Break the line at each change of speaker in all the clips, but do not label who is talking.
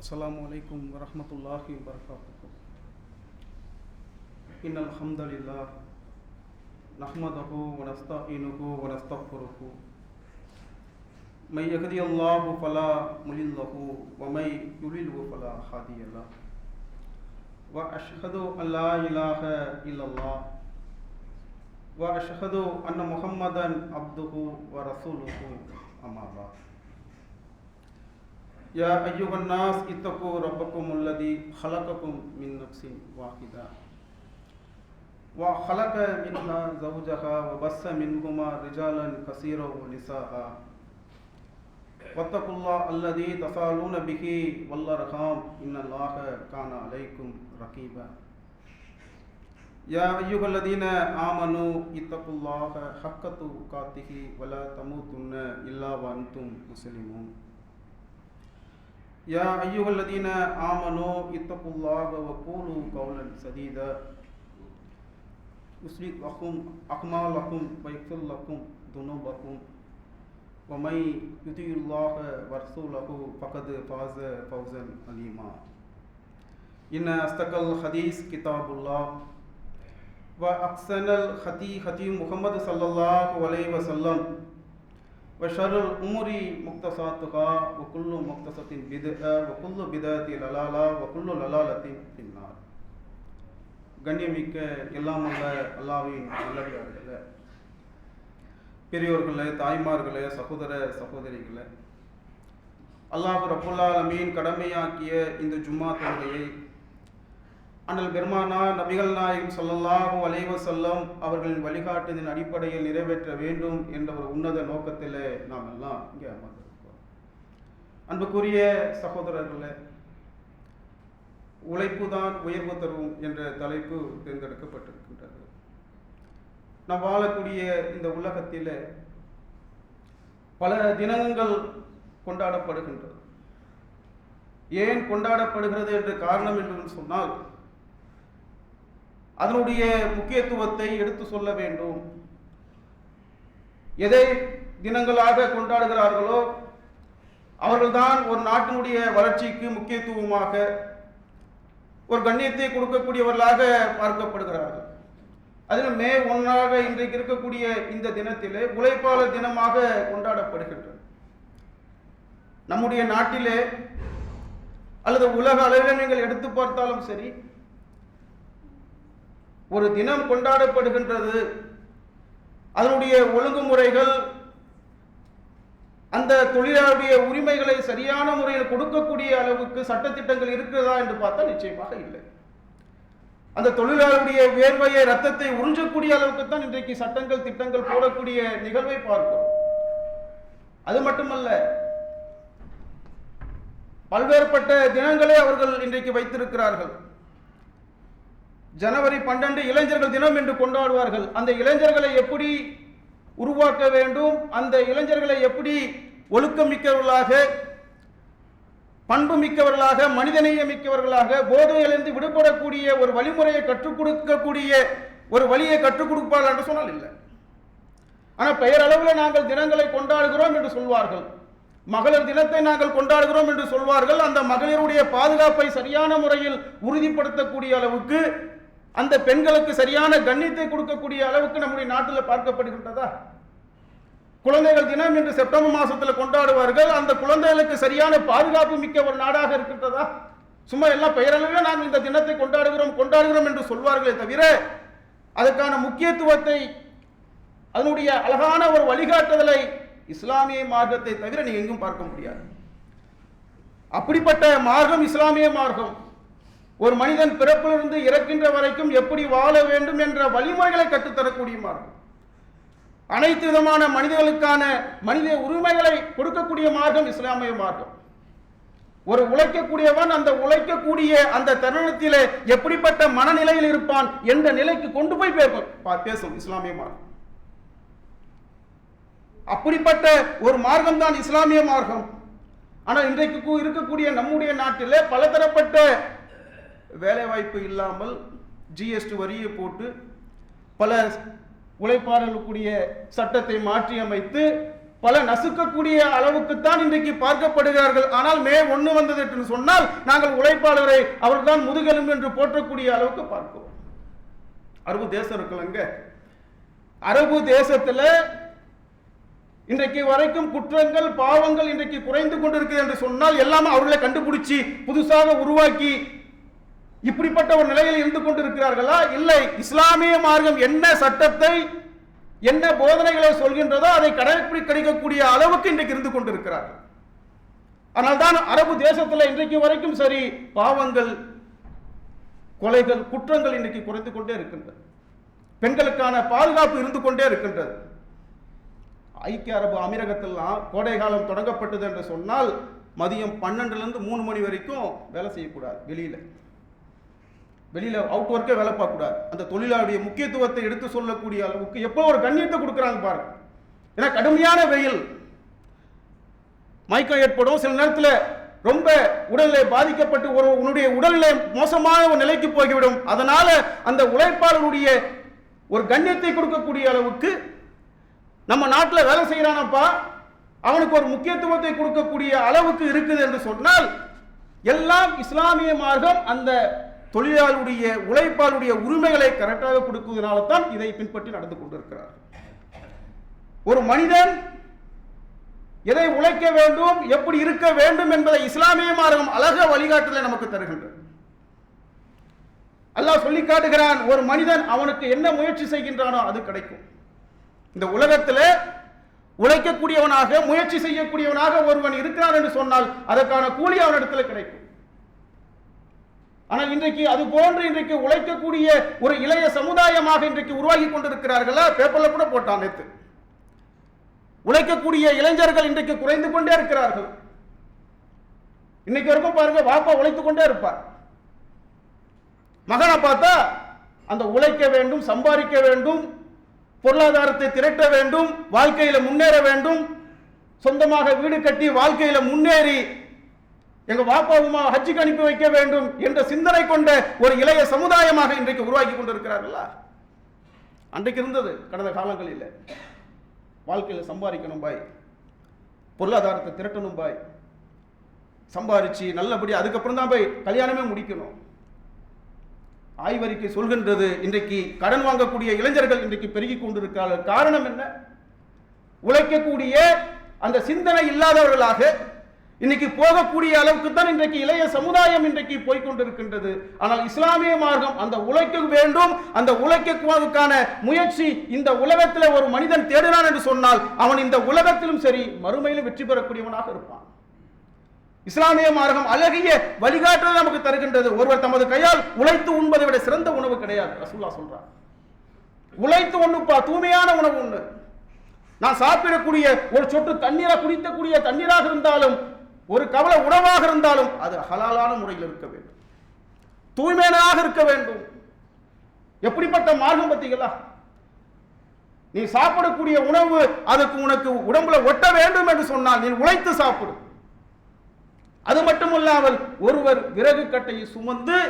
Assalamu alaikum wa rahmatullahi wa barakatuh. Innal hamdalillah nahmaduhu wa nasta'inuhu wa nastaghfiruhu. May yahdihillahu fala mudilla lahu wa may yudlilhu fala hadiya lahu. Wa ashhadu an la ilaha illallah wa ashhadu anna Muhammadan abduhu wa rasuluhu amma ba'd. Ya ayyuhan nas ittaqu rabbakum alladhi khalaqakum min nafsin wahidah wa khalaqa minha zawjaha wa bassa minhuma rijalan kaseeran wa nisaa wattaqullaha alladhi tasaaluna bihi wal arham innallaha kana alaykum raqiba. Ya ayyuhalladhina amanu ittaqullaha haqqa tuqatih wa la tamutunna illa wa antum muslimun. Ya ayyuhalladhina amanu ittaqullaha wa qulu qawlan sadida yuslih lakum a'malakum wa yaghfir lakum dhunubakum wa may yuti'illaha wa rasulahu faqad faza fawzan alima. Inna astaqal hadis kitabullah wa aqsanal hadi Muhammad sallallahu alaihi wasallam wa syarrul umuri muqtasatuha wa kullu muqtasatin bid'ah wa kullu bid'atin dalalah wa kullu dalalatin finnar. கண்ணியமிக்க எல்லாம் உள்ள அல்லாஹ்வின் நல்லடியார்களே, பெரியோர்களே, தாய்மார்களே, சகோதர சகோதரிகளே, அல்லாஹ் ரப்புல் ஆலமீன் கடமையாக்கிய இந்த ஜும்மா தொழுகையை அண்ணல் பெருமானா நபிகள் நாயகம் ஸல்லல்லாஹு அலைஹி வஸல்லம் அவர்களின் வழிகாட்டுதலின் அடிப்படையில் நிறைவேற்ற வேண்டும் என்ற ஒரு உன்னத நோக்கத்திலே நாம் எல்லாம் இங்கே அமர்ந்திருக்கிறோம். அன்புக்குரிய சகோதரர்களே, உழைப்பு தான் உயர்வு தரும் என்ற தலைப்பு தேர்ந்தெடுக்கப்பட்டிருக்கின்றது. நாம் வாழக்கூடிய இந்த உலகத்தில் பல தினங்கள் கொண்டாடப்படுகின்றது. ஏன் கொண்டாடப்படுகிறது என்ற காரணம் என்று சொன்னால், அதனுடைய முக்கியத்துவத்தை எடுத்து சொல்ல வேண்டும். எதை தினங்களாக கொண்டாடுகிறார்களோ அவர்கள்தான் ஒரு நாட்டினுடைய வளர்ச்சிக்கு முக்கியத்துவமாக ஒரு கண்ணியத்தை கொடுக்கக்கூடியவர்களாக பார்க்கப்படுகிறார்கள். அதில் மே 1 இன்றைக்கு இருக்கக்கூடிய இந்த தினத்திலே உழைப்பாளர் தினமாக கொண்டாடப்படுகின்றது. நம்முடைய நாட்டிலே அல்லது உலக அளவில் நீங்கள் எடுத்து பார்த்தாலும் சரி, ஒரு தினம் கொண்டாடப்படுகின்றது. அதனுடைய ஒழுங்குமுறைகள், அந்த தொழிலாளருடைய உரிமைகளை சரியான முறையில் கொடுக்கக்கூடிய அளவுக்கு சட்டத்திட்டங்கள் இருக்கிறதா என்று பார்த்தால் நிச்சயமாக இல்லை. அந்த தொழிலாளருடைய வேர்வையை, ரத்தத்தை உறிஞ்சக்கூடிய அளவுக்கு தான் இன்றைக்கு சட்டங்கள் திட்டங்கள் போடக்கூடிய நிகழ்வை பார்க்கிறோம். அது மட்டுமல்ல, பல்வேறுபட்ட தினங்களை அவர்கள் இன்றைக்கு வைத்திருக்கிறார்கள். ஜனவரி 12 இளைஞர்கள் தினம் என்று கொண்டாடுவார்கள். அந்த இளைஞர்களை எப்படி உருவாக்க வேண்டும், அந்த இளைஞர்களை எப்படி ஒழுக்கம் மிக்கவர்களாக, பண்பு மிக்கவர்களாக, மனிதநேய மிக்கவர்களாக, போதையிலிருந்து விடுபடக்கூடிய ஒரு வழிமுறையை கற்றுக் கொடுக்கக்கூடிய ஒரு வழியை கற்றுக் கொடுப்பார்கள் என்று சொன்னால் இல்லை. ஆனால் பெயரளவில் நாங்கள் தினங்களை கொண்டாடுகிறோம் என்று சொல்வார்கள். மகளிர் தினத்தை நாங்கள் கொண்டாடுகிறோம் என்று சொல்வார்கள். அந்த மகளிருடைய பாதுகாப்பை சரியான முறையில் உறுதிப்படுத்தக்கூடிய அளவுக்கு, அந்த பெண்களுக்கு சரியான கண்ணியத்தை கொடுக்கக்கூடிய அளவுக்கு நம்முடைய நாட்டில் பார்க்கப்படுகின்றதா? குழந்தைகள் தினம் என்று செப்டம்பர் மாசத்தில் கொண்டாடுவார்கள். அந்த குழந்தைகளுக்கு சரியான பாதுகாப்பு மிக்க ஒரு நாடாக இருக்கின்றதா? சும்மா எல்லாம் பெயரளவில் நாம் இந்த தினத்தை கொண்டாடுகிறோம் என்று சொல்வார்களே தவிர, அதற்கான முக்கியத்துவத்தை, அதனுடைய அழகான ஒரு வழிகாட்டுதலை இஸ்லாமிய மார்க்கத்தை தவிர நீங்க எங்கும் பார்க்க முடியாது. அப்படிப்பட்ட மார்க்கம் இஸ்லாமிய மார்க்கம். ஒரு மனிதன் பிறப்பிலிருந்து இறக்கின்ற வரைக்கும் எப்படி வாழ வேண்டும் என்ற வழிமுறைகளை கற்றுத்தரக்கூடிய மார்க்கம். அனைத்து விதமான மனிதர்களுக்கான மனித உரிமைகளை கொடுக்கக்கூடிய மார்க்கம் இஸ்லாமிய மார்க்கம். ஒரு உழைக்கக்கூடியவன் அந்த உழைக்கக்கூடிய அந்த தருணத்திலே எப்படிப்பட்ட மனநிலையில் இருப்பான் என்ற நிலைக்கு கொண்டு போய் பேசும் இஸ்லாமிய மார்க்கம். அப்படிப்பட்ட ஒரு மார்க்கம் தான் இஸ்லாமிய மார்க்கம். ஆனால் இன்றைக்கு இருக்கக்கூடிய நம்முடைய நாட்டிலே பலதரப்பட்ட வேலை வாய்ப்பு இல்லாமல் ஜிஎஸ்டி வரியை போட்டு பல உழைப்பாளர்களுக்குரிய சட்டத்தை மாற்றி அமைத்து பல நசுக்கக்கூடிய அளவுக்குத்தான் இன்றைக்கு பார்க்கப்படுகிறார்கள். ஆனால் மே 1 வந்தது என்று சொன்னால் நாங்கள் உழைப்பாளரை அவர்தான் முதுகெலும்பு என்று போற்றக்கூடிய அளவுக்கு பார்க்கிறோம். அரபு தேசம் இருக்குல்லங்க, அரபு தேசத்தில் இன்றைக்கு வரைக்கும் குற்றங்கள் பாவங்கள் இன்றைக்கு குறைந்து கொண்டிருக்கு என்று சொன்னால் எல்லாமே அவர்களை கண்டுபிடிச்சி புதுசாக உருவாக்கி இப்படிப்பட்ட ஒரு நிலையில் இருந்து கொண்டிருக்கிறார்களா? இல்லை. இஸ்லாமிய மார்க்கம் என்ன சட்டத்தை என்ன போதனைகளை சொல்கின்றதோ அதை கடைபிடிக்கக்கூடிய அளவுக்கு இன்றைக்கு இருந்து கொண்டிருக்கிறார்கள். அதனால்தான் அரபு தேசத்தில் இன்றைக்கு வரைக்கும் சரி பாவங்கள் கொலைகள் குற்றங்கள் இன்றைக்கு குறைந்து கொண்டே இருக்கின்றது. பெண்களுக்கான பாதுகாப்பு இருந்து கொண்டே இருக்கின்றது. ஐக்கிய அரபு அமீரகத்திலாம் கோடை காலம் தொடங்கப்பட்டது என்று சொன்னால் மதியம் 12லிருந்து 3 மணி வரைக்கும் வேலை செய்யக்கூடாது. வெளியில அவுட் ஒர்க்கே வேலை பார்க்கக்கூடாது. அந்த தொழிலாளருடைய முக்கியத்துவத்தை எடுத்து சொல்லக்கூடிய அளவுக்கு எப்போ ஒரு கண்ணியத்தை கொடுக்குறாங்க பாருங்க. ஏன்னா கடுமையான வெயில், மயக்கம் ஏற்படும், சில நேரத்தில் ரொம்ப உடல்நிலை பாதிக்கப்பட்டு உன்னுடைய உடல்நிலை மோசமான ஒரு நிலைக்கு போய்விடும். அதனால அந்த உழைப்பாளருடைய ஒரு கண்ணியத்தை கொடுக்கக்கூடிய அளவுக்கு நம்ம நாட்டில் வேலை செய்யறானப்பா, அவனுக்கு ஒரு முக்கியத்துவத்தை கொடுக்கக்கூடிய அளவுக்கு இருக்குது என்று சொன்னால் எல்லாம் இஸ்லாமிய மார்க்கம் அந்த தொழிலாளருடைய உழைப்பாளருடைய உரிமைகளை கரெக்டாக கொடுக்குவதனால தான் இதை பின்பற்றி நடந்து கொண்டிருக்கிறார். ஒரு மனிதன் எதை உழைக்க வேண்டும், எப்படி இருக்க வேண்டும் என்பதை இஸ்லாமிய மார்க்கம் அழக வழிகாட்டுதலை நமக்கு தருகின்றது. அல்லாஹ் சொல்லி காட்டுகிறான், ஒரு மனிதன் அவனுக்கு என்ன முயற்சி செய்கின்றானோ அது கிடைக்கும். இந்த உலகத்தில் உழைக்கக்கூடியவனாக முயற்சி செய்யக்கூடியவனாக ஒருவன் இருக்கிறான் என்று சொன்னால் அதற்கான கூலி அவனிடத்தில் கிடைக்கும். ஆனால் இன்றைக்கு அது போன்று இன்றைக்கு உழைக்கக்கூடிய ஒரு இளைய சமுதாயமாக இன்றைக்கு உருவாகி கொண்டிருக்கிறார்களா? பேப்பர்ல கூட போட்டான் நேற்று. உழைக்கக்கூடிய இளைஞர்கள் இன்றைக்கு குறைந்து கொண்டே இருக்கிறார்கள். இன்னைக்கு வரைக்கும் பாருங்க, வாப்பா உழைத்து கொண்டே இருப்பார். மகனை பார்த்தா அந்த உழைக்க வேண்டும், சம்பாதிக்க வேண்டும், பொருளாதாரத்தை திரட்ட வேண்டும், வாழ்க்கையில முன்னேற வேண்டும், சொந்தமாக வீடு கட்டி வாழ்க்கையில முன்னேறி எங்க வாப்பாவுமா ஹஜ்ஜுக்கு அனுப்பி வைக்க வேண்டும் என்ற சிந்தனை கொண்ட ஒரு இளைய சமுதாயமாக இன்றைக்கு உருவாக்கி கொண்டிருக்கிறார்களா? அன்றைக்கு இருந்தது கடந்த காலங்களில். வாழ்க்கையில் சம்பாதிக்கணும் பாய், பொருளாதாரத்தை திரட்டணும் பாய், சம்பாதிச்சு நல்லபடி அதுக்கப்புறம் தான் போய் கல்யாணமே முடிக்கணும். ஆய்வறிக்கை சொல்கின்றது, இன்றைக்கு கடன் வாங்கக்கூடிய இளைஞர்கள் இன்றைக்கு பெருகி கொண்டிருக்கிறார்கள். காரணம் என்ன? உழைக்கக்கூடிய அந்த சிந்தனை இல்லாதவர்களாக இன்னைக்கு போகக்கூடிய அளவுக்கு தான் இன்றைக்கு இளைய சமுதாயம் இன்றைக்கு போய்கொண்டிருக்கின்றது. ஆனால் இஸ்லாமிய மார்க்கம் அந்த உழைக்க வேண்டும், அந்த உழைக்குவதற்கான முயற்சி இந்த உலகத்தில் ஒரு மனிதன் தேடினான் என்று சொன்னால் அவன் இந்த உலகத்திலும் சரி மறுமையிலும் வெற்றி பெறக்கூடியவனாக இருப்பான். இஸ்லாமிய மார்க்கம் அழகிய வழிகாட்டல் நமக்கு தருகின்றது. ஒருவர் தமது கையால் உழைத்து உண்பதை விட சிறந்த உணவு கிடையாது. ரசூலுல்லாஹ் சொல்றார், உழைத்து உண்ணுப்பா, தூய்மையான உணவு உண்ணு. நான் சாப்பிடக்கூடிய ஒரு சொட்டு தண்ணீரை குடிக்கக்கூடிய தண்ணீராக இருந்தாலும் ஒரு கவலை உணவாக இருந்தாலும் அது ஹலாலான முறையில் இருக்க வேண்டும், தூய்மையாக இருக்க வேண்டும். எப்படிப்பட்ட மார்க்கம் பார்த்தீங்களா? நீ சாப்பிடக்கூடிய உணவு அதுக்கு உனக்கு உடம்புல ஒட்ட வேண்டும் என்று சொன்னால் நீ உழைத்து சாப்பிடு. அது மட்டுமல்லாமல் ஒருவர் விறகு கட்டையை சுமந்து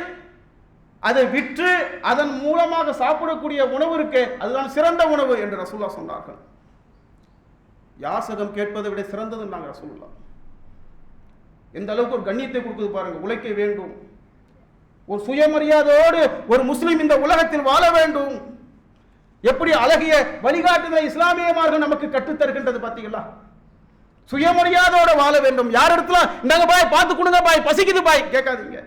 அதை விற்று அதன் மூலமாக சாப்பிடக்கூடிய உணவு இருக்கு, அதுதான் சிறந்த உணவு என்று ரசூலுல்லாஹ் சொன்னார்கள். யாசகம் கேட்பதை விட சிறந்தது நாங்கள் ரசூலுல்லாஹ். எந்த அளவுக்கு ஒரு கண்ணியத்தை கொடுக்குது பாருங்க. உழைக்க வேண்டும், ஒரு சுயமரியாதையோடு ஒரு முஸ்லிம் இந்த உலகத்தில் வாழ வேண்டும். எப்படி அழகிய வழிகாட்டுதலை இஸ்லாமிய மார்க்கம் நமக்கு கற்றுத்தருகின்றது பார்த்தீங்களா? சுயமரியாதையோட வாழ வேண்டும். யார் இடத்துல நாங்க பாய் பார்த்து கொடுங்க பாய், பசிக்குது பாய் கேட்காதீங்க.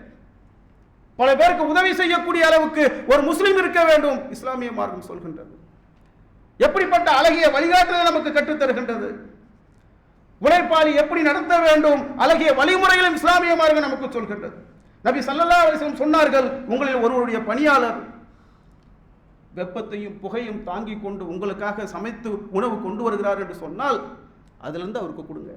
பல பேருக்கு உதவி செய்யக்கூடிய அளவுக்கு ஒரு முஸ்லிம் இருக்க வேண்டும் இஸ்லாமிய மார்க்கம் சொல்கின்றது. எப்படிப்பட்ட அழகிய வழிகாட்டுதலை நமக்கு கற்றுத்தருகின்றது. உழைப்பாளி எப்படி நடத்த வேண்டும் அழகிய வழிமுறைகளும் இஸ்லாமிய மார்க்கம் நமக்கு சொல்கின்றது. நபி ஸல்லல்லாஹு அலைஹி வஸல்லம் சொன்னார்கள், உங்களில் ஒருவருடைய பணியாளர் வெப்பத்தையும் புகையும் தாங்கிக் கொண்டு உங்களுக்காக சமைத்து உணவு கொண்டு வருகிறார் என்று சொன்னால் அதிலிருந்து அவருக்கு கொடுங்க.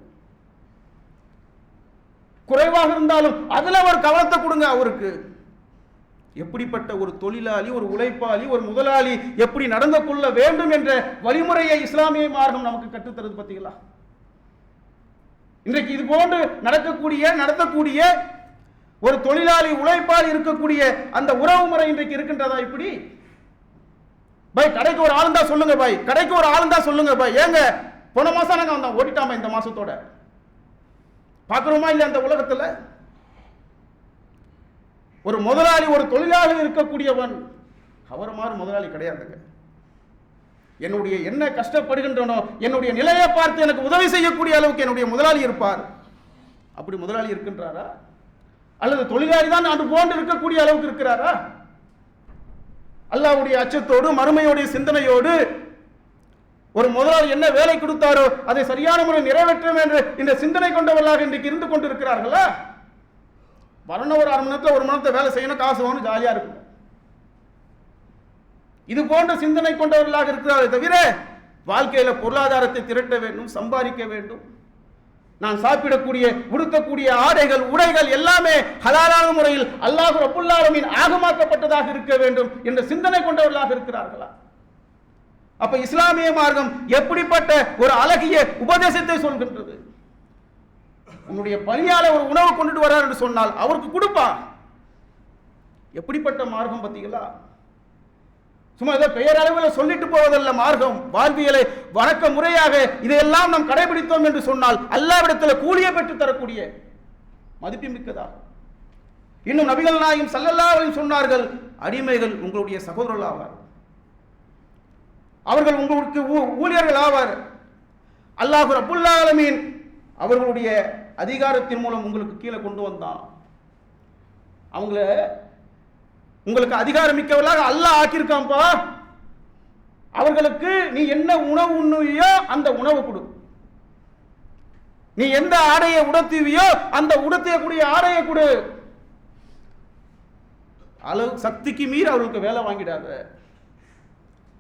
குறைவாக இருந்தாலும் அதுல ஒரு கவனத்தை கொடுங்க அவருக்கு. எப்படிப்பட்ட ஒரு தொழிலாளி, ஒரு உழைப்பாளி, ஒரு முதலாளி எப்படி நடந்து கொள்ள வேண்டும் என்ற வழிமுறையை இஸ்லாமிய மார்க்கம் நமக்கு கற்றுத்தருது பார்த்தீங்களா? இன்றைக்கு இது போன்று நடத்தக்கூடிய ஒரு தொழிலாளி உழைப்பாளி இருக்கக்கூடிய அந்த உறவு முறை இன்றைக்கு இருக்கின்றதா? இப்படி பாய் கடைக்கு ஒரு ஆளுந்தா சொல்லுங்க பாய், கடைக்கு ஒரு ஆளுந்தா சொல்லுங்க பாய். ஏங்க போன மாசம் நாங்க வந்தோம், ஓடிட்டாம இந்த மாசத்தோட. பார்க்கிறோமா இல்ல அந்த உலகத்துல? ஒரு முதலாளி, ஒரு தொழிலாளி இருக்கக்கூடியவன், அவர் மாதிரி முதலாளி கிடையாதுங்க. என்னுடைய என்ன கஷ்டப்படுகின்றனோ, என்னுடைய நிலையை பார்த்து எனக்கு உதவி செய்யக்கூடிய அளவுக்கு என்னுடைய முதலாளி இருப்பார். அப்படி முதலாளி இருக்கின்றாரா? அல்லது தொழிலாளி தான் அது போன்று இருக்கக்கூடிய அளவுக்கு இருக்கிறாரா? அல்லாஹ்வுடைய அச்சத்தோடு, மறுமையோடைய சிந்தனையோடு ஒரு முதலாளி என்ன வேலை கொடுத்தாரோ அதை சரியான முறை நிறைவேற்ற என்று இந்த சிந்தனை கொண்டவர்களாக இன்றைக்கு இருந்து கொண்டு இருக்கிறார்களா? வரணும், ஒரு 1/2 மணி நேரத்தில் 1 மணி நேரத்தை வேலை செய்யணும், காசு வாங்கணும், ஜாலியா இருக்கும். இது போன்ற சிந்தனை கொண்டவர்களாக இருக்கிறார்கள் தவிர வாழ்க்கையில பொருளாதாரத்தை திரட்ட வேண்டும், சம்பாதிக்க வேண்டும், நான் சாப்பிடக்கூடிய உடுக்கக்கூடிய ஆடைகள் உடைகள் எல்லாமே ஹலாலான முறையில் அல்லாஹ் ரப்புல் ஆலமீன் ஆகமாக்கப்பட்டதாக இருக்க வேண்டும் என்ற சிந்தனை கொண்டவர்களாக இருக்கிறார்களா? அப்ப இஸ்லாமிய மார்க்கம் எப்படிப்பட்ட ஒரு அழகிய உபதேசத்தை சொல்கின்றது. உன்னுடைய பணியால ஒரு உணவு கொண்டுட்டு வர்றார் என்று சொன்னால் அவருக்கு கொடுப்பா. எப்படிப்பட்ட மார்க்கம் பார்த்தீங்களா? சும்மா ஏதோ பெயரளவில் சொல்லிட்டு போவதல்ல மார்க்கம். வாழ்வியலை வணக்க முறையாக இதையெல்லாம் நாம் கடைபிடித்தோம் என்று சொன்னால் அல்லாஹ்விடத்தில் கூலியை பெற்று தரக்கூடிய மதிப்புமிக்கதா. இன்னும் நபிகள் நாயகம் ஸல்லல்லாஹு அலைஹி வஸல்லம் சொன்னார்கள், அடிமைகள் உங்களுடைய சகோதரர்கள் ஆவார், அவர்கள் உங்களுக்கு ஊழியர்கள் ஆவார். அல்லாஹ் ரப்புல் ஆலமீன் அவர்களுடைய அதிகாரத்தின் மூலம் உங்களுக்கு கீழே கொண்டு வந்தான். அவங்கள உங்களுக்கு அதிகாரம் மிக்கவர்களாக அல்லாஹ் ஆக்கியிருக்கான்பா. அவர்களுக்கு நீ என்ன உணவு உண்ணுவியோ அந்த உணவு கொடு, நீ எந்த ஆடையை உடுத்துவியோ அந்த உடுத்தக்கூடிய ஆடையை கொடு. அளவு சக்திக்கு மீறி அவர்களுக்கு வேலை வாங்கிடாத.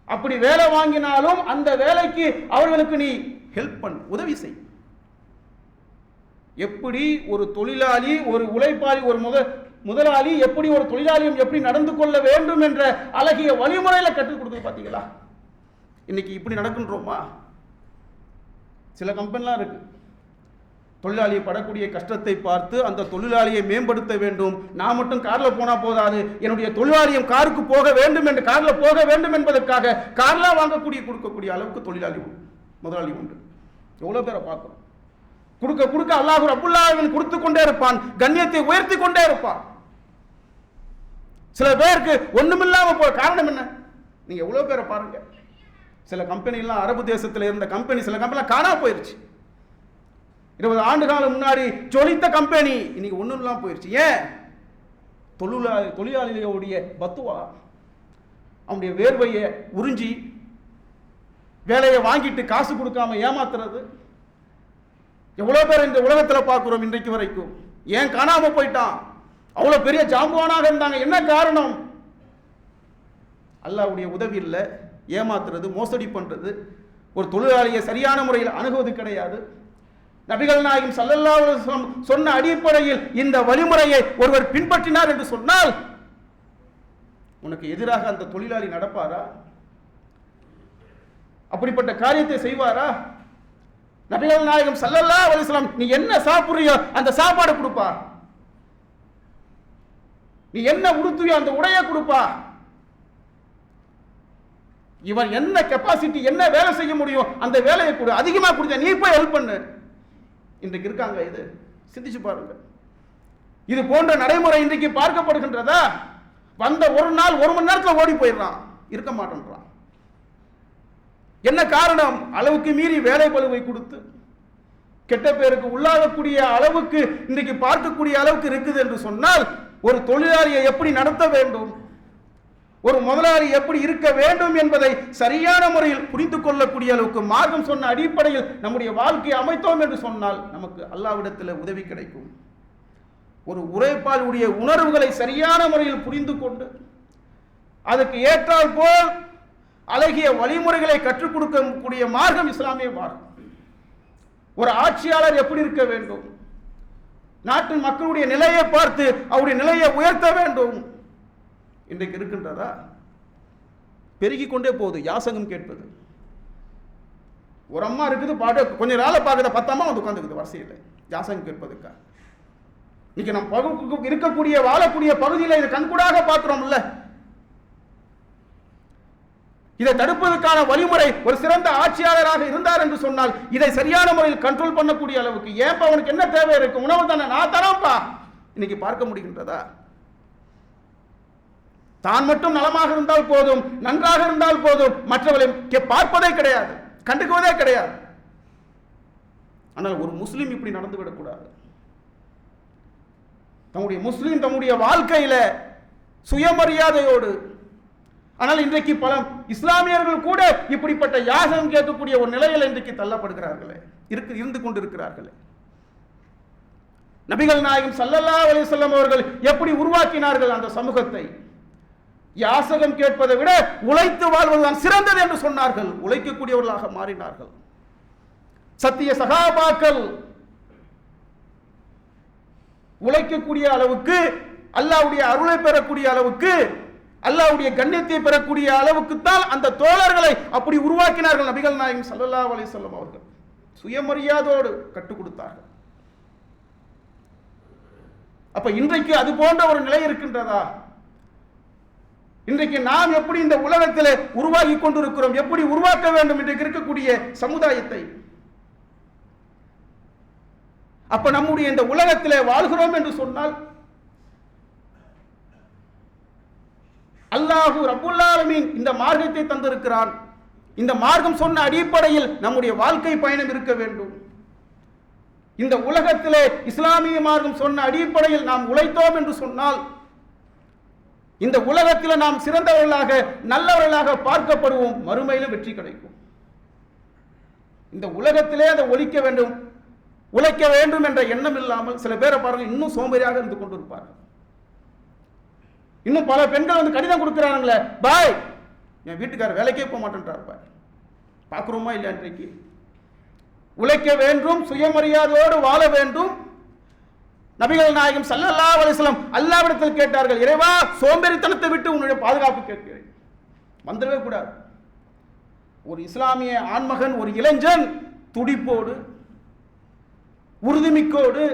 அப்படி வேலை வாங்கினாலும் அந்த வேலைக்கு அவர்களுக்கு நீ ஹெல்ப் பண்ணு, உதவி செய். எப்படி ஒரு தொழிலாளி, ஒரு உழைப்பாளி, ஒரு முதலாளி எப்படி ஒரு தொழிலாளியும் எப்படி நடந்து கொள்ள வேண்டும் என்ற அழகிய வழிமுறையில் கற்றுக் கொடுத்து பார்த்தீங்களா? இன்னைக்கு இப்படி நடக்கின்றோமா? சில கம்பெனிலாம் இருக்கு, தொழிலாளியை படக்கூடிய கஷ்டத்தை பார்த்து அந்த தொழிலாளியை மேம்படுத்த வேண்டும். நான் மட்டும் கார்ல போனா போதாது, என்னுடைய தொழிலாளியும் காருக்கு போக வேண்டும் என்று, கார்ல போக வேண்டும் என்பதற்காக கார்ல வாங்கக்கூடிய கொடுக்கக்கூடிய அளவுக்கு தொழிலாளி உண்டு, முதலாளி உண்டு. எவ்வளவு பேரை பார்க்கிறோம். கொடுக்க கொடுக்க அல்லாஹ் ரப்புல் ஆலமீன் கொடுத்து கொண்டே இருப்பான், கண்ணியத்தை உயர்த்தி கொண்டே இருப்பான். சில பேருக்கு ஒண்ணுமில்லாம போற காரணம் என்ன? நீங்க எவ்வளவு பேரை பாருங்க. சில கம்பெனி எல்லாம் அரபு தேசத்தில் இருந்த கம்பெனி, சில கம்பெனி காணாம போயிருச்சு. 20 ஆண்டு காலம் முன்னாடி ஜொலித்த கம்பெனி இன்னைக்கு ஒண்ணும் இல்லாம போயிருச்சு. ஏன்? தொழிலாளிகளுடைய பத்துவா, அவனுடைய வேர்வையை உறிஞ்சி வேலையை வாங்கிட்டு காசு கொடுக்காம ஏமாத்துறது. எவ்வளவு பேர் இந்த உலகத்தில் பார்க்கிறோம் இன்றைக்கு வரைக்கும். ஏன் காணாம போயிட்டான்? அவ்வளவு பெரிய ஜாம்பவானாக இருந்தாங்க. என்ன காரணம்? அல்லாஹ்வுடைய உதவி இல்லை, ஏமாத்துறது, மோசடி பண்றது, ஒரு தொழிலாளியை சரியான முறையில் அணுகுவது கிடையாது. நபிகள் நாயகம் ஸல்லல்லாஹு அலைஹி வஸல்லம் சொன்ன அடிப்படையில் இந்த வழிமுறையை ஒருவர் பின்பற்றினார் என்று சொன்னால் உனக்கு எதிராக அந்த தொழிலாளி நடப்பாரா? அப்படிப்பட்ட காரியத்தை செய்வாரா? நபிகள் நாயகம் ஸல்லல்லாஹு அலைஹி வஸல்லம் நீ என்ன சாப்பிடுறியோ அந்த சாப்பாடு கொடுப்பா, நீ என்ன உடுத்துவியோ அந்த உடையை கொடுப்பா. இவன் என்ன கெப்பாசிட்டி, என்ன வேலை செய்ய முடியும் அந்த வேலையை கொடு, அதிகமா கொடுத்த நீ போய் ஹெல்ப் பண்ணு. இன்றைக்கு இருக்காங்க. இது சிந்திச்சு பாருங்க. இது போன்ற நடைமுறை இன்றைக்கு பார்க்கப்படுகின்றதா? வந்த ஒரு நாள் 1 மணி நேரத்தில் ஓடி போயிடுறான், இருக்க மாட்டேன்றான். என்ன காரணம்? அளவுக்கு மீறி வேலை பளுவை கொடுத்து கெட்ட பேருக்கு உள்ளாகக்கூடிய அளவுக்கு இன்றைக்கு பார்க்கக்கூடிய அளவுக்கு இருக்குது என்று சொன்னால் ஒரு தொழிலாளியை எப்படி நடத்த வேண்டும், ஒரு முதலாளி எப்படி இருக்க வேண்டும் என்பதை சரியான முறையில் புரிந்து கொள்ளக்கூடிய அளவுக்கு மார்க்கம் சொன்ன அடிப்படையில் நம்முடைய வாழ்க்கையை அமைத்தோம் என்று சொன்னால் நமக்கு அல்லாஹ்விடத்தில் உதவி கிடைக்கும். ஒரு உழைப்பாளியுடைய உணர்வுகளை சரியான முறையில் புரிந்து கொண்டு அதுக்கு ஏற்றால் போல் அழகிய வழிமுறைகளை கற்றுக் கொடுக்கக்கூடிய மார்க்கம் இஸ்லாமிய மார்க்கம். ஒரு ஆட்சியாளர் எப்படி இருக்க வேண்டும், நாட்டின் மக்களுடைய நிலையை பார்த்து அவருடைய நிலையை உயர்த்த வேண்டும். இன்றைக்கு இருக்கின்றதா? பெருகி கொண்டே போகுது யாசகம் கேட்பது. ஒரு அம்மா இருக்குது, பாட்டு கொஞ்ச நாள பார்க்குற 10 அம்மா வந்து உட்காந்துக்குது வரிசையில் யாசகம் கேட்பதுக்கா. இன்னைக்கு நம்ம இருக்கக்கூடிய வாழக்கூடிய பகுதியில் இது கண்கூடாக பார்க்கிறோம்ல. இதை தடுப்பதற்கான வழிமுறை ஒரு சிறந்த ஆட்சியாளராக இருந்தார் என்று சொன்னால் இதை சரியான முறையில் கண்ட்ரோல் பண்ணக்கூடிய அளவுக்கு, ஏன்பா அவனுக்கு என்ன தேவை இருக்கு, உணவு தானே நான் தரேன்ப்பா, இன்னைக்கு பார்க்க முடிகின்றதா? தான் மட்டும் நலமாக இருந்தால் போதும், நன்றாக இருந்தால் போதும், மற்றவர்களை பார்ப்பதே கிடையாது, கண்டுக்குவதே கிடையாது. ஆனால் ஒரு முஸ்லிம் இப்படி நடந்துவிடக்கூடாது. தம்முடைய வாழ்க்கையில சுயமரியாதையோடு. ஆனால் இன்றைக்கு பல இஸ்லாமியர்கள் கூட இப்படிப்பட்ட யாசகம் கேட்கக்கூடிய ஒரு நிலையில் இன்றைக்கு தள்ளப்படுகிறார்களே, இருந்து கொண்டிருக்கிறார்களே. நபிகள் நாயகம் ஸல்லல்லாஹு அலைஹி வஸல்லம் அவர்கள் எப்படி உருவாக்கினார்கள் அந்த சமூகத்தை? யாசகம் கேட்பதை விட உழைத்து வாழ்வதுதான் சிறந்தது என்று சொன்னார்கள். உழைக்கக்கூடியவர்களாக மாறினார்கள். சத்திய சகாபாக்கள் உழைக்கக்கூடிய அளவுக்கு, அல்லாஹ்வுடைய அருளை பெறக்கூடிய அளவுக்கு, அல்லாஹ்வுடைய கண்ணியத்தை பெறக்கூடிய அளவுக்கு தான் அந்த தோழர்களை அப்படி உருவாக்கினார்கள் நபிகள் நாயகம் ஸல்லல்லாஹு அலைஹி வஸல்லம் அவர்கள். சுயமரியாதையோடு கற்றுக் கொடுத்தார்கள். அப்ப இன்றைக்கு அது போன்ற ஒரு நிலை இருக்கின்றதா? இன்றைக்கு நாம் எப்படி இந்த உலகத்தில் உருவாகி கொண்டிருக்கிறோம், எப்படி உருவாக்க வேண்டும் இன்றைக்கு இருக்கக்கூடிய சமுதாயத்தை? அப்ப நம்முடைய இந்த உலகத்தில் வாழ்கிறோம் என்று சொன்னால் அல்லாஹு ரப்புல் ஆலமீன் இந்த மார்க்கத்தை தந்திருக்கிறான். இந்த மார்க்கம் சொன்ன அடிப்படையில் நம்முடைய வாழ்க்கை பயணம் இருக்க வேண்டும். இந்த உலகத்திலே இஸ்லாமிய மார்க்கம் சொன்ன அடிப்படையில் நாம் உழைத்தோம் என்று சொன்னால் இந்த உலகத்தில் நாம் சிறந்தவர்களாக நல்லவர்களாக பார்க்கப்படுவோம், மறுமையிலும் வெற்றி கிடைக்கும். இந்த உலகத்திலே அதை உழைக்க வேண்டும் என்ற எண்ணம் இல்லாமல் சில பேரை பாருங்க, இன்னும் சோம்பேறியாக இருந்து கொண்டிருப்பார்கள். இன்னும் பல பெண்கள் கடிதம் கொடுக்கிறாங்களே, பாய் என் வீட்டுக்காரர் வேலைக்கே போக மாட்டேன்றார் பாய். பார்க்குறோமா இல்லையா? இன்றைக்கு உழைக்க வேண்டும், சுயமரியாதையோடு வாழ வேண்டும். நபிகள் நாயகம் ஸல்லல்லாஹு அலைஹி வஸல்லம் அல்லாஹ்விடத்தில் கேட்டார்கள், இறைவா சோம்பேறித்தனத்தை விட்டு உன்னுடைய பாதுகாப்பு கேட்கிறேன். வந்துடவே கூடாது. ஒரு இஸ்லாமிய ஆண்மகன், ஒரு இளைஞன் துடிப்போடு உறுதிமிக்கோடு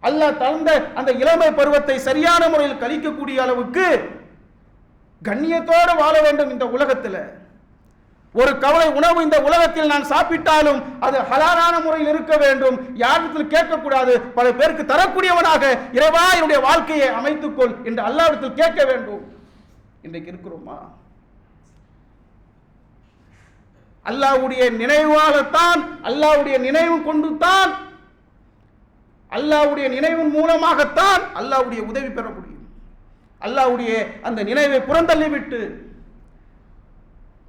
அல்லாஹ் தந்த அந்த இளமை பருவத்தை சரியான முறையில் கழிக்கக்கூடிய அளவுக்கு கண்ணியத்தோடு வாழ வேண்டும். இந்த உலகத்தில் ஒரு கவலை உணவு இந்த உலகத்தில் நான் சாப்பிட்டாலும் அது ஹலாலான முறையில் இருக்க வேண்டும், யாரிடத்தில் கேட்கக்கூடாது, பல பேருக்கு தரக்கூடியவனாக இறைவா என்னுடைய வாழ்க்கையை அமைத்துக்கொள் என்று அல்லாஹ்விடத்தில் கேட்க வேண்டும். இன்றைக்கு இருக்கிறோமா? அல்லாஹ்வுடைய நினைவாகத்தான், அல்லாஹ்வுடைய நினைவு கொண்டு தான், அல்லாஹ்வுடைய நினைவின் மூலமாகத்தான் அல்லாஹ்வுடைய உதவி பெற முடியும். அல்லாஹ்வுடைய அந்த நினைவை புறந்தள்ளிவிட்டு,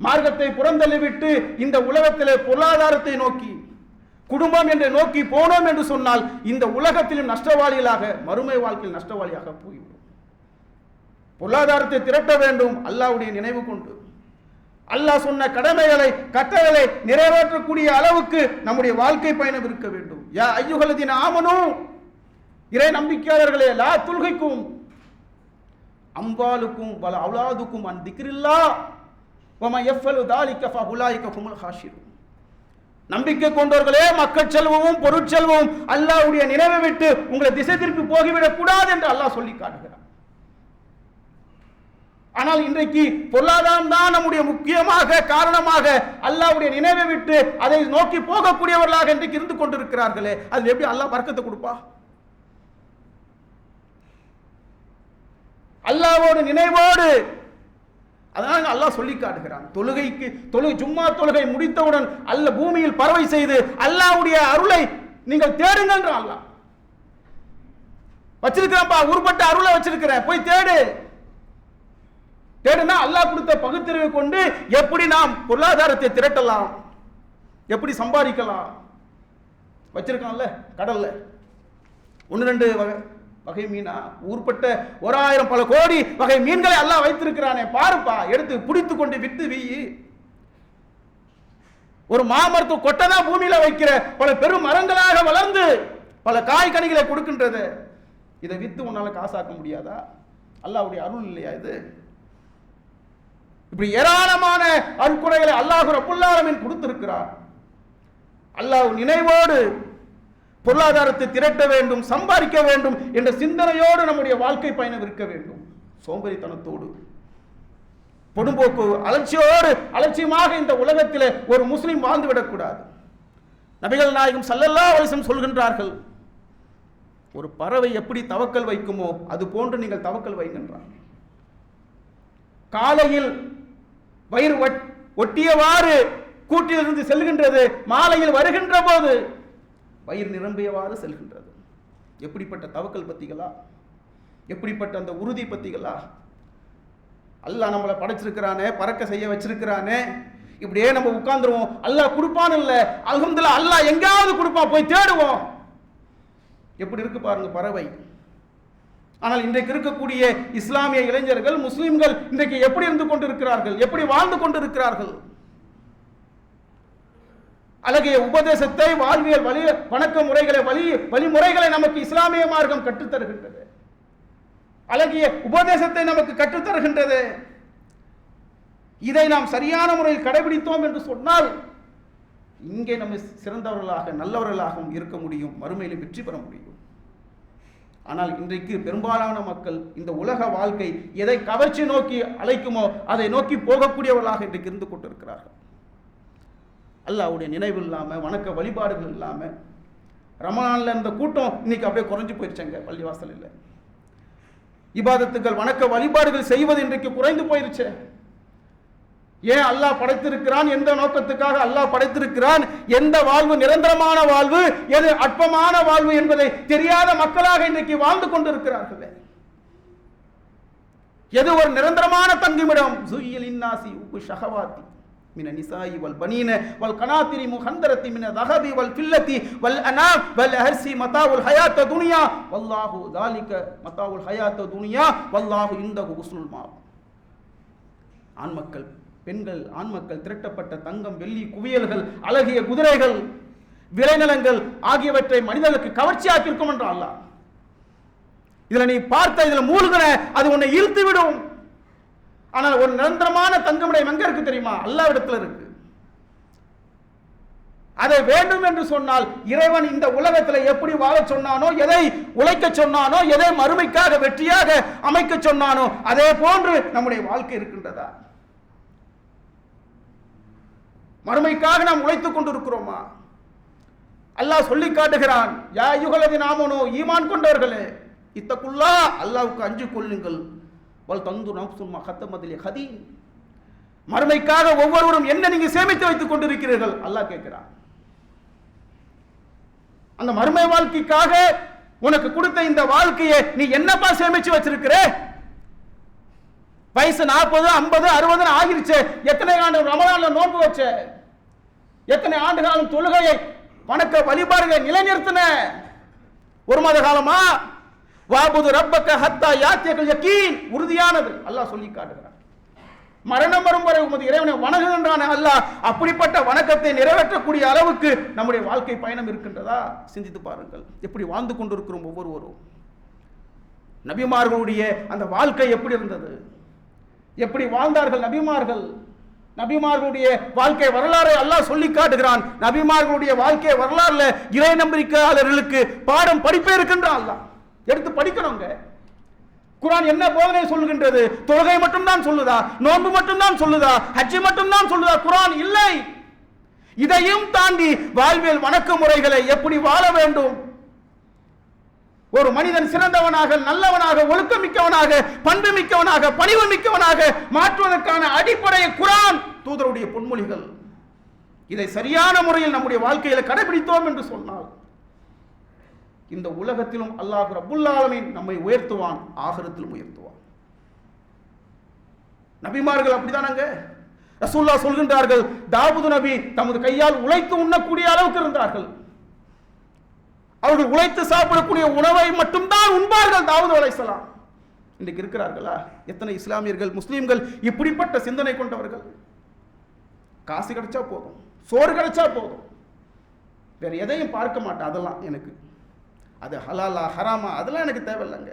மார்க்கத்தை புறந்தள்ளிவிட்டு இந்த உலகத்திலே பொருளாதாரத்தை நோக்கி, குடும்பம் என்று நோக்கி போனோம் என்று சொன்னால் இந்த உலகத்திலும் நஷ்டவாளிகளாக, மறுமை வாழ்க்கையில் நஷ்டவாளியாக போய்விடும். பொருளாதாரத்தை திரட்ட வேண்டும் அல்லாஹ்வுடைய நினைவு கொண்டு. அல்லாஹ் சொன்ன கடமைகளை, கட்டளைகளை நிறைவேற்றக்கூடிய அளவுக்கு நம்முடைய வாழ்க்கை பயணம் இருக்க வேண்டும். யா அய்யுஹல்லதீன ஆமனூ, இறை நம்பிக்கையாளர்களே, லா துல்ஹிக்கும் அம்வாலுக்கும் வல அவுலாதுக்கும் அன் திக்ரில்லாஹ் வமா யஃபலு தாலிக ஃபஉலாயிக ஹுமுல் ஹாஷிரூன். நம்பிக்கை கொண்டவர்களே, மக்கள் செல்வமும் பொருட்செல்வமும் அல்லாஹ்வுடைய நினைவை விட்டு உங்களை திசை திருப்பி போகிவிடக் கூடாது என்று அல்லாஹ் சொல்லி காட்டுகிறார். ஆனால் இன்றைக்கு பொருளாதாரம் தான் நம்முடைய முக்கியமாக காரணமாக அல்லாஹ்வுடைய நினைவை விட்டு அதை நோக்கி போகக்கூடியவர்களாக இன்றைக்கு இருந்து கொண்டிருக்கிறார்களே, அது எப்படி அல்லாஹ் பரக்கத்தை கொடுப்பா? அல்லாஹ்வோடு நினைவோடு. அதனால அல்லாஹ் சொல்லி காட்டுகிறான், ஜும்மா தொழுகை முடித்தவுடன் அல்லாஹ் பூமியில் பறவை செய்து அல்லாஹ்வுடைய அருளை நீங்கள் தேடுங்கன்ற அல்லாஹ் வச்சிருக்கிறப்பா, உருப்பட்ட அருளை வச்சிருக்கிறேன், போய் தேடுனா அல்லாஹ் கொடுத்த பகுத்தறிவை கொண்டு எப்படி நாம் பொருளாதாரத்தை திரட்டலாம், எப்படி சம்பாதிக்கலாம். வச்சிருக்கான்ல கடல்ல 1-2 வகை மீனா, ஊர்பட்ட 1000 பல கோடி வகை மீன்களை அல்லாஹ் வைத்திருக்கிறானே, பாருப்பா, எடுத்து பிடித்து கொண்டு விட்டு வீயி. ஒரு மாமரத்து கொட்டதான் பூமியில வைக்கிற பல பெரும் மரங்களாக வளர்ந்து பல காய் கனிகளை கொடுக்கின்றது. இதை வித்து உன்னால காசாக்க முடியாதா? அல்லாஹ்வுடைய அருள் இல்லையா இது? இப்படி ஏராளமான அருட்கொடைகளை அல்லாஹ் ரப்புல் ஆலமீன் கொடுத்திருக்கிறார். அல்லாஹ் நினைவோடு பொருளாதாரத்தை திரட்ட வேண்டும், சம்பாதிக்க வேண்டும் என்ற சிந்தனையோடு நம்முடைய வாழ்க்கை பயணம் இருக்க வேண்டும். சோம்பேறித்தனத்தோடு பொடும்போக்கு அலட்சியமாக இந்த உலகத்தில் ஒரு முஸ்லிம் வாழ்ந்து விடக்கூடாது. நபிகள் நாயகம் ஸல்லல்லாஹு அலைஹி வஸல்லம் சொல்கின்றார்கள், ஒரு பறவை எப்படி தவக்கல் வைக்குமோ அது போன்று நீங்கள் தவக்கல் வைக்கின்றார். காலையில் வயிறு ஒட்டியவாறு கூட்டிலிருந்து செல்கின்றது, மாலையில் வருகின்ற போது வயிறு நிரம்பியவாறு செல்கின்றது. எப்படிப்பட்ட தவக்கல் பத்திகளா, எப்படிப்பட்ட அந்த உறுதி பத்திகளா. அல்லாஹ் நம்மளை படைச்சிருக்கிறானே, பறக்க செய்ய வச்சிருக்கிறானே, இப்படியே நம்ம உட்கார்ந்துருவோம். அல்லாஹ் கொடுப்பான் இல்ல, அல்ஹம்துலில்லாஹ் அல்லாஹ் எங்காவது கொடுப்பான், போய் தேடுவோம். எப்படி இருக்கு பாருங்க பறவை. ஆனால் இன்றைக்கு இருக்கக்கூடிய இஸ்லாமிய இளைஞர்கள், முஸ்லிம்கள் இன்றைக்கு எப்படி இருந்து கொண்டிருக்கிறார்கள், எப்படி வாழ்ந்து கொண்டிருக்கிறார்கள்? அழகிய உபதேசத்தை, வாழ்வியல் வணக்க முறைகளை, வழிமுறைகளை நமக்கு இஸ்லாமிய மார்க்கம் கற்றுத்தருகின்றது. அழகிய உபதேசத்தை நமக்கு கற்றுத்தருகின்றது. இதை நாம் சரியான முறையில் கடைபிடித்தோம் என்று சொன்னால் இங்கே நம்ம சிறந்தவர்களாக நல்லவர்களாகவும் இருக்க முடியும், மறுமையில் வெற்றி பெற முடியும். ஆனால் இன்றைக்கு பெரும்பாலான மக்கள் இந்த உலக வாழ்க்கை எதை கவர்ச்சி நோக்கி அழைக்குமோ அதை நோக்கி போகக்கூடியவர்களாக இன்றைக்கு இருந்து கொண்டிருக்கிறார்கள். அல்லாஹ்வுடைய நினைவு இல்லாமல், வணக்க வழிபாடுகள் இல்லாமல், ரமலான்ல இருந்த கூட்டம் இன்னைக்கு அப்படியே குறைஞ்சு போயிருச்சாங்க. பள்ளிவாசல் இல்லை, இபாதத்துகள் வணக்க வழிபாடுகள் செய்வது இன்றைக்கு குறைந்து போயிருச்சு. ஏன்? அல்லாஹ் படைத்திருக்கிறான், எந்த நோக்கத்துக்காக அல்லாஹ் படைத்திருக்கிறான், எந்த வாழ்வு நிரந்தரமான வாழ்வு, எது அற்பமான வாழ்வு என்பதை தெரியாத மக்களாக இன்றைக்கு வாழ்ந்து கொண்டிருக்கிறார்கள். எது ஒரு நிரந்தரமான தங்குமிடம்? ஜுய்யில் இன்னாசி உப்பு ஷஹவாத்தி மின நிசாயி வல் பனீன வல் கனாத்திரி முஹந்தரத்தி மின தஹபி வல் ஃபில்லத்தி வல் அனாம் வல் ஹர்சி மதாவுல் ஹயாத் துனியா வல்லாஹு ذلك மதாவுல் ஹயாத் துனியா வல்லாஹு இந்தஹு ஹுஸ்னுல் மாப். ஆண் மக்கள், பெண்கள், ஆண் மக்கள் திரட்டப்பட்ட தங்கம், வெள்ளி குவியல்கள், அழகிய குதிரைகள், விளைநிலங்கள் ஆகியவற்றை மனிதர்களுக்கு கவர்ச்சியாக்கி இருக்கும் என்றான் அல்லாஹ். இதுல நீ பார்த்த, இதுல மூழ்கின, அது உன்னை ஈர்த்து விடும். ஆனால் ஒரு நிரந்தரமான தங்கமிடம் எங்க இருக்கு தெரியுமா? அல்லாஹ்விடத்தில் இருக்கு. அதை வேண்டும் என்று சொன்னால் இறைவன் இந்த உலகத்தில் எப்படி வாழ சொன்னானோ, எதை உழைக்க சொன்னானோ, எதை மறுமைக்காக வெற்றியாக அமைக்க சொன்னானோ அதே போன்று நம்முடைய வாழ்க்கை இருக்கின்றதா? மறுமைக்காக நாம் உழைத்துக் கொண்டிருக்கிறோமா? அல்லாஹ் சொல்லி காட்டுகிறான், யா அய்யுஹல்லதீன ஆமனூ, ஈமான் கொண்டவர்களே, இத்தகுல்லாஹ், அல்லாஹ்வுக்கு அஞ்சு கொள்ளுங்கள், வல் தந்து நஃப்சும் மா கத்தமத் லிகதீன், மறுமைக்காக ஒவ்வொருவரும் என்ன நீங்க சேமித்து வைத்துக் கொண்டிருக்கிறீர்கள் அல்லாஹ் கேட்கிறான். அந்த மறுமை வாழ்க்கைக்காக உனக்கு கொடுத்த இந்த வாழ்க்கையை நீ என்னப்பா சேமிச்சு வச்சிருக்கிற? வயசு 40, 50, 60 ஆகிருச்சு. எத்தனை ஆண்டு ரமலான்ல நோன்பு வச்ச? எத்தனை ஆண்டு காலம் தொழுகையை வணக்க வழிபாடுகளை நிலைநிறுத்தின? ஒரு மாத காலமா? வாபுது ரப்பக்க ஹத்தா யாத்தியகல் யகீன், உறுதியானது அல்லாஹ் சொல்லி காட்டுகிறான். மரணம் வரும் வரை உமது இறைவனை வணங்குகின்றான அல்லாஹ். அப்படிப்பட்ட வணக்கத்தை நிறைவேற்றக்கூடிய அளவுக்கு நம்முடைய வாழ்க்கை பயணம் இருக்கின்றதா? சிந்தித்து பாருங்கள். எப்படி வாழ்ந்து கொண்டிருக்கிறோம் ஒவ்வொருவரும். நபிமார்களுடைய அந்த வாழ்க்கை எப்படி இருந்தது? எப்படி வாழ்ந்தார்கள் நபிமார்கள்? நபிமார்களுடைய வாழ்க்கை வரலாறை அல்லாஹ் சொல்லி காட்டுகிறான். நபிமார்களுடைய வாழ்க்கை வரலாறுல இறை நம்பிக்கையாளர்களுக்கு பாடம் படிப்பே இருக்கின்றான் அல்லாஹ். எடுத்து படிக்கணுங்க. குர்ஆன் என்ன போதனை சொல்லுகின்றது? தொழுகை மட்டும் தான் சொல்லுதா? நோன்பு மட்டும் தான் சொல்லுதா? ஹஜ் மட்டும் தான் சொல்லுதா? குர்ஆன் இல்லை. இதையும் தாண்டி வாழ்வியல் வணக்க முறைகளை எப்படி வாழ வேண்டும், ஒரு மனிதன் சிறந்தவனாக, நல்லவனாக, ஒழுக்கமிக்கவனாக, பண்பு மிக்கவனாக, பணிவு மிக்கவனாக மாற்றுவதற்கான அடிப்படையை குர்ஆன், தூதருடைய பொன்மொழிகள். இதை சரியான முறையில் நம்முடைய வாழ்க்கையில கடைபிடித்தோம் என்று சொன்னால் இந்த உலகத்திலும் அல்லாஹ் ரப்புல் ஆலமீன் நம்மை உயர்த்துவான், ஆகிரத்திலும் உயர்த்துவான். நபிமார்கள் அப்படிதானங்க. ரசூலுல்லாஹ் சொல்கின்றார்கள், தாவூது நபி தமது கையால் உழைத்து உண்ணக்கூடிய அளவுக்கு இருந்தார்கள். அவர்கள் உழைத்து சாப்பிடக்கூடிய உணவை மட்டும்தான் உண்பார்கள் தாவூது அலைஹிஸ்ஸலாம். இன்றைக்கு இருக்கிறார்களா? எத்தனை இஸ்லாமியர்கள், முஸ்லீம்கள் இப்படிப்பட்ட சிந்தனை கொண்டவர்கள்? காசு கிடைச்சா போதும், சோறு கிடைச்சா போதும், வேற எதையும் பார்க்க மாட்டேன். அதெல்லாம் எனக்கு, அது ஹலாலா ஹராமா அதெல்லாம் எனக்கு தேவையில்லைங்க.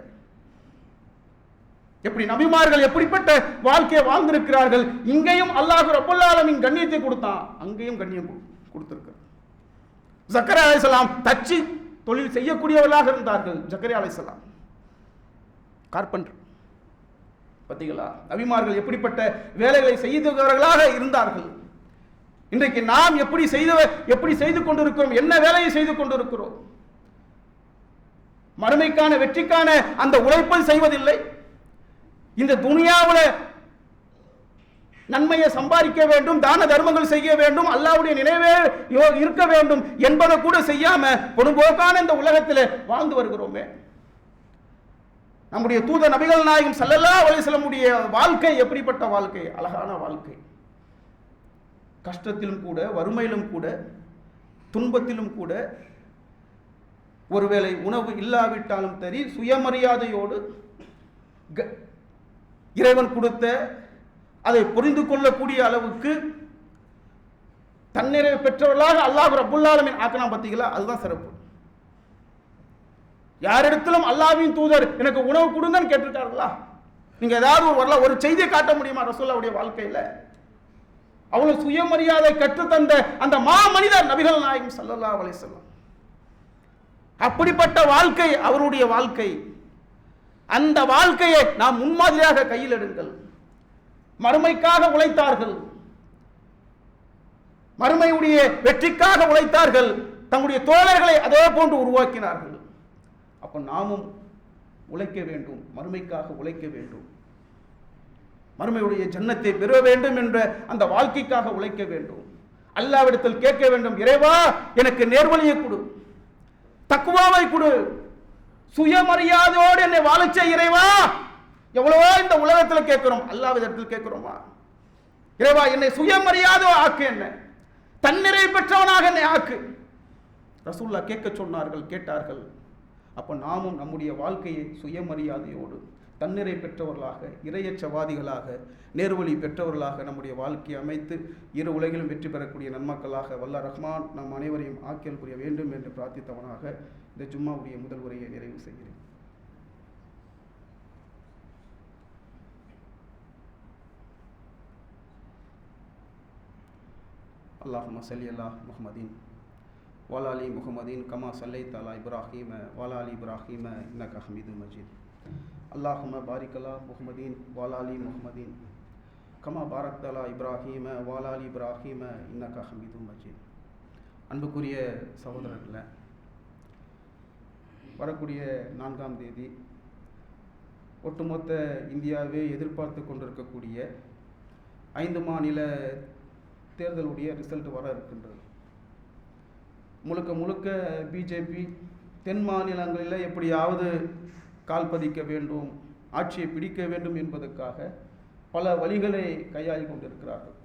எப்படி நபிமார்கள் எப்படிப்பட்ட வாழ்க்கையை வாழ்ந்திருக்கிறார்கள். இங்கேயும் அல்லாஹ் ரப்பல் ஆலமீன் கண்ணியத்தை கொடுத்தான், அங்கேயும் கண்ணியம் கொடுத்திருக்கிறார். ஜக்கரியா அலைஹிஸ்ஸலாம் தச்சு தொழில் செய்யக்கூடியவர்களாக இருந்தார்கள். ஜக்கரியா அலைஹிஸ்ஸலாம் கார்பெண்டர். பார்த்தீங்களா? நபிமார்கள் எப்படிப்பட்ட வேலைகளை செய்தவர்களாக இருந்தார்கள். இன்றைக்கு நாம் எப்படி செய்து கொண்டிருக்கிறோம்? என்ன வேலையை செய்து கொண்டிருக்கிறோம்? மறுமைக்கான வெற்றிக்கான அந்த உழைப்பை செய்வதில்லை. இந்த துனியாவில் நன்மையை சம்பாதிக்க வேண்டும், தான தர்மங்கள் செய்ய வேண்டும், அல்லாஹ்வுடைய நினைவே இருக்க வேண்டும் என்பதை கூட செய்யாம பொதுபோக்கான இந்த உலகத்தில் வாழ்ந்து வருகிறோமே. நம்முடைய தூதர் நபிகள் நாயகம் ஸல்லல்லாஹு அலைஹி வஸல்லம் உடைய வாழ்க்கை எப்படிப்பட்ட வாழ்க்கை? அழகான வாழ்க்கை. கஷ்டத்திலும் கூட, வறுமையிலும் கூட, துன்பத்திலும் கூட, ஒருவேளை உணவு இல்லாவிட்டாலும் சரி, சுயமரியாதையோடு இறைவன் கொடுத்த அதை புரிந்து கொள்ளக்கூடிய அளவுக்கு தன்னிறைவு பெற்றவர்களாக அல்லாஹ் ரப்புல் ஆலமீன் ஆக்கினா. பார்த்தீங்களா? அதுதான் சிறப்பு. யாரிடத்திலும் அல்லாஹ்வின் தூதர் எனக்கு உணவு கொடுங்கன்னு கேட்டிருக்கார்களா? நீங்க ஏதாவது ஒரு செய்தியை காட்ட முடியுமா ரசூலுல்லாஹ்வுடைய வாழ்க்கையில? அவ்வளவு சுயமரியாதை கற்றுத்தந்த அந்த மாமனிதர் நபிகள் நாயகம் ஸல்லல்லாஹு அலைஹி வஸல்லம். அப்படிப்பட்ட வாழ்க்கை அவருடைய வாழ்க்கை. அந்த வாழ்க்கையை நாம் முன்மாதிரியாக கையில் எடுங்கள். மறுமைக்காக உழைத்தார்கள், மறுமையுடைய வெற்றிக்காக உழைத்தார்கள், தங்களுடைய தோழர்களை அதே போன்று உருவாக்கினார்கள். அப்ப நாமும் உழைக்க வேண்டும், மறுமைக்காக உழைக்க வேண்டும், மறுமையுடைய ஜன்னத்தை பெற வேண்டும் என்ற அந்த வாழ்க்கைக்காக உழைக்க வேண்டும். அல்லாஹ்விடத்தில் கேட்க வேண்டும், இறைவா எனக்கு நேர்வழியை கொடு, தக்வாவை கொடு, சுயமரியாதையோடு என்னை வாழச் செய் இறைவா. எவ்வளவோ இந்த உலகத்தில் கேட்கிறோம், அல்லாஹ்விடத்தில் கேட்கிறோமா? இறைவா என்னை சுயமரியாதை ஆக்கு, என்ன தன்னிறை பெற்றவனாக என்னை ஆக்கு. ரசூலுல்லாஹ் கேட்க சொன்னார்கள், கேட்டார்கள். அப்ப நாமும் நம்முடைய வாழ்க்கையை சுயமரியாதையோடு தன்னிறை பெற்றவர்களாக, இறையச்சவாதிகளாக, நேர்வழி பெற்றவர்களாக நம்முடைய வாழ்க்கையை அமைத்து இரு உலகிலும் வெற்றி பெறக்கூடிய நன்மக்களாக வல்ல ரஹ்மான் நம் அனைவரையும் ஆக்கியல் புரிய வேண்டும் என்று பிரார்த்தித்தவனாக இந்த ஜும்மாவுடைய முதல் உரையை நிறைவு செய்கிறேன். அல்லாஹும்ம ஸல்லி அலா முஹம்மதின் வஅலா ஆலி முஹம்மதின் கமா ஸல்லைத அலா இப்ராஹீம வஅலா ஆலி இப்ராஹீம இன்னக ஹமீதும் மஜீத். அல்லாஹும்ம பாரிக் அலா முஹம்மதின் வஅலா ஆலி முஹம்மதின் கமா பாரக்த அலா இப்ராஹீம வஅலா ஆலி இப்ராஹீம இன்னக ஹமீதும் மஜீத். அன்புக்குரிய சகோதரர்களே, வரக்கூடிய 4ஆம் தேதி ஒட்டுமொத்த இந்தியாவே எதிர்பார்த்து கொண்டிருக்கக்கூடிய 5 மாநில தேர்தலுடைய ரிசல்ட் வர இருக்கின்றது. முழுக்க முழுக்க பிஜேபி தென் மாநிலங்களில் எப்படியாவது கால் பதிக்க வேண்டும், ஆட்சியை பிடிக்க வேண்டும் என்பதற்காக பல வழிகளை கையாளி கொண்டிருக்கிறார்கள்.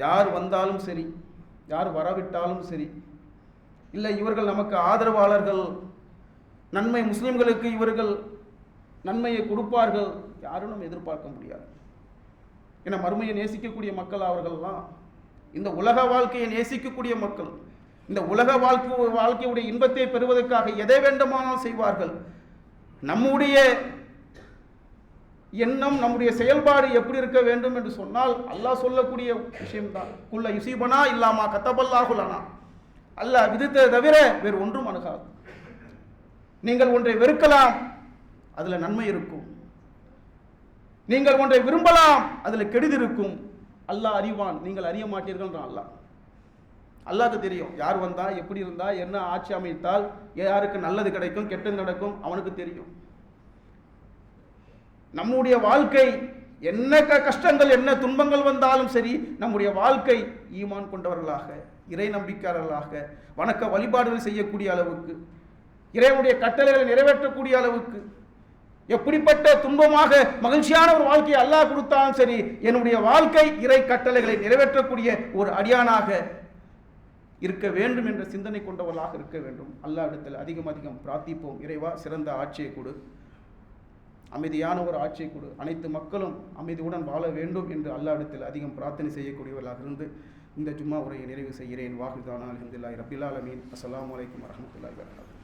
யார் வந்தாலும் சரி, யார் வரவிட்டாலும் சரி, இல்லை இவர்கள் நமக்கு ஆதரவாளர்கள், நன்மை முஸ்லிம்களுக்கு இவர்கள் நன்மையை கொடுப்பார்கள், யாரும் நம்ம எதிர்பார்க்க முடியாது. ஏன்னா மறுமையை நேசிக்கக்கூடிய மக்கள் அவர்கள்லாம், இந்த உலக வாழ்க்கையை நேசிக்கக்கூடிய மக்கள், இந்த உலக வாழ்க்கையுடைய இன்பத்தை பெறுவதற்காக எதை வேண்டுமானாலும் செய்வார்கள். நம்முடைய எண்ணம், நம்முடைய செயல்பாடு எப்படி இருக்க வேண்டும் என்று சொன்னால் அல்லாஹ் சொல்லக்கூடிய விஷயம்தான், குல்ல யுசீபனா இல்லாமா கத்தபல்லாஹு லனா, அல்லாஹ் விதித்ததை தவிர வேறு ஒன்றும் அணுகாது. நீங்கள் ஒன்றை வெறுக்கலாம், அதில் நன்மை இருக்கும். நீங்கள் ஒன்றை விரும்பலாம், அதில் கெடுதி இருக்கும். அல்லாஹ் அறிவான், நீங்கள் அறிய மாட்டீர்கள். அல்லாஹ்க்கு தெரியும் யார் வந்தா, எப்படி இருந்தா, என்ன ஆட்சி அமைத்தால் யாருக்கு நல்லது கிடைக்கும், கெட்டது நடக்கும், அவனுக்கு தெரியும். நம்முடைய வாழ்க்கை என்ன கஷ்டங்கள், என்ன துன்பங்கள் வந்தாலும் சரி, நம்முடைய வாழ்க்கை ஈமான் கொண்டவர்களாக, இறை நம்பிக்கையாளர்களாக, வணக்க வழிபாடுகள் செய்யக்கூடிய அளவுக்கு, இறைவனுடைய கட்டளைகளை நிறைவேற்றக்கூடிய அளவுக்கு, எப்படிப்பட்ட துன்பமாக மகிழ்ச்சியான ஒரு வாழ்க்கையை அல்லாஹ் கொடுத்தாலும் சரி, என்னுடைய வாழ்க்கை இறை கட்டளைகளை நிறைவேற்றக்கூடிய ஒரு அடியானாக இருக்க வேண்டும் என்ற சிந்தனை கொண்டவர்களாக இருக்க வேண்டும். அல்லாஹ்விடத்தில் அதிகம் பிரார்த்திப்போம். இறைவா சிறந்த ஆட்சியை கொடு, அமைதியான ஒரு ஆட்சியை கொடு, அனைத்து மக்களும் அமைதியுடன் வாழ வேண்டும் என்று அல்லாஹ்விடத்தில் அதிகம் பிரார்த்தனை செய்யக்கூடியவர்களாக இருந்து இந்த ஜும்மா உரையை நிறைவு செய்கிறேன். வாஹிதானா அல்ஹம்துலில்லாஹி ரப்பில் ஆலமீன். அஸ்ஸலாமு அலைக்கும் வரஹ்மத்துல்லாஹி வபரகாத்துஹு.